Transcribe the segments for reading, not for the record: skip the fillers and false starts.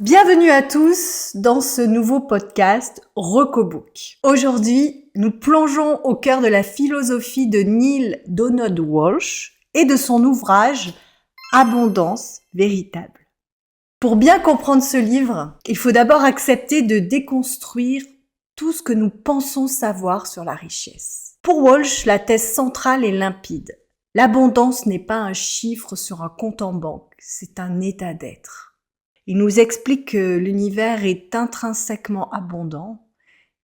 Bienvenue à tous dans ce nouveau podcast Recobook. Aujourd'hui, nous plongeons au cœur de la philosophie de Neale Donald Walsch et de son ouvrage Abondance véritable. Pour bien comprendre ce livre, il faut d'abord accepter de déconstruire tout ce que nous pensons savoir sur la richesse. Pour Walsch, la thèse centrale est limpide. L'abondance n'est pas un chiffre sur un compte en banque, c'est un état d'être. Il nous explique que l'univers est intrinsèquement abondant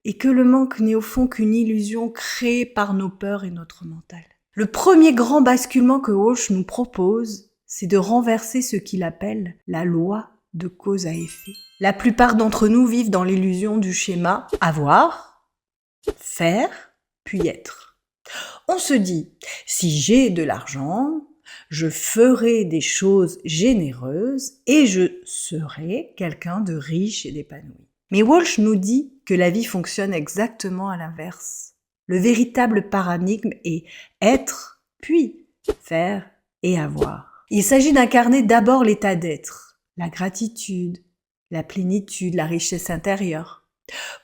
et que le manque n'est au fond qu'une illusion créée par nos peurs et notre mental. Le premier grand basculement que Walsch nous propose, c'est de renverser ce qu'il appelle la loi de cause à effet. La plupart d'entre nous vivent dans l'illusion du schéma avoir, faire, puis être. On se dit, si j'ai de l'argent, je ferai des choses généreuses et je serai quelqu'un de riche et d'épanoui. Mais Walsch nous dit que la vie fonctionne exactement à l'inverse. Le véritable paradigme est être, puis faire et avoir. Il s'agit d'incarner d'abord l'état d'être, la gratitude, la plénitude, la richesse intérieure,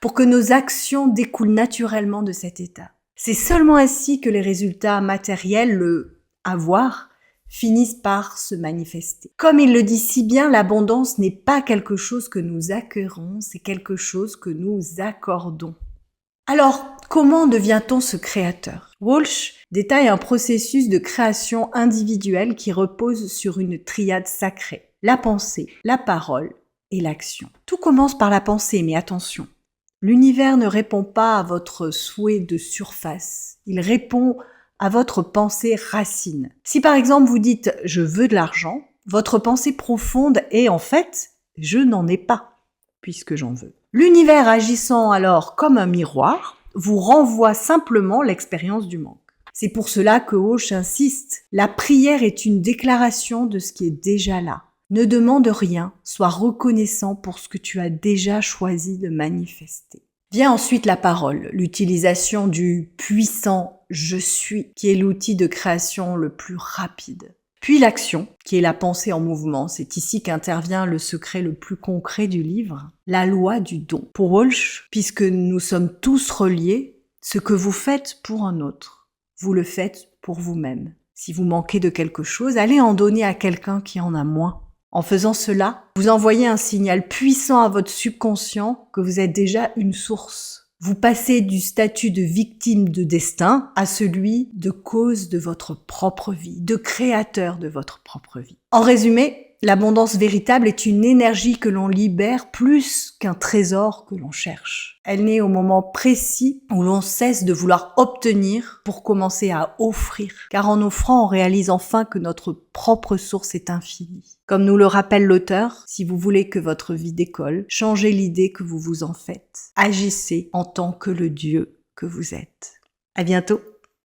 pour que nos actions découlent naturellement de cet état. C'est seulement ainsi que les résultats matériels, le avoir, finissent par se manifester. Comme il le dit si bien, l'abondance n'est pas quelque chose que nous acquérons, c'est quelque chose que nous accordons. Alors, comment devient-on ce créateur ? Walsch détaille un processus de création individuelle qui repose sur une triade sacrée, la pensée, la parole et l'action. Tout commence par la pensée, mais attention, l'univers ne répond pas à votre souhait de surface, il répond à votre pensée racine. Si par exemple vous dites « je veux de l'argent », votre pensée profonde est en fait « je n'en ai pas » puisque j'en veux. L'univers agissant alors comme un miroir vous renvoie simplement l'expérience du manque. C'est pour cela que Walsch insiste, la prière est une déclaration de ce qui est déjà là. Ne demande rien, sois reconnaissant pour ce que tu as déjà choisi de manifester. Vient ensuite la parole, l'utilisation du puissant « je suis » qui est l'outil de création le plus rapide. Puis l'action, qui est la pensée en mouvement. C'est ici qu'intervient le secret le plus concret du livre, la loi du don. Pour Walsch, puisque nous sommes tous reliés, ce que vous faites pour un autre, vous le faites pour vous-même. Si vous manquez de quelque chose, allez en donner à quelqu'un qui en a moins. En faisant cela, vous envoyez un signal puissant à votre subconscient que vous êtes déjà une source. Vous passez du statut de victime de destin à celui de cause de votre propre vie, de créateur de votre propre vie. En résumé, l'abondance véritable est une énergie que l'on libère plus qu'un trésor que l'on cherche. Elle naît au moment précis où l'on cesse de vouloir obtenir pour commencer à offrir. Car en offrant, on réalise enfin que notre propre source est infinie. Comme nous le rappelle l'auteur, si vous voulez que votre vie décolle, changez l'idée que vous vous en faites. Agissez en tant que le Dieu que vous êtes. À bientôt.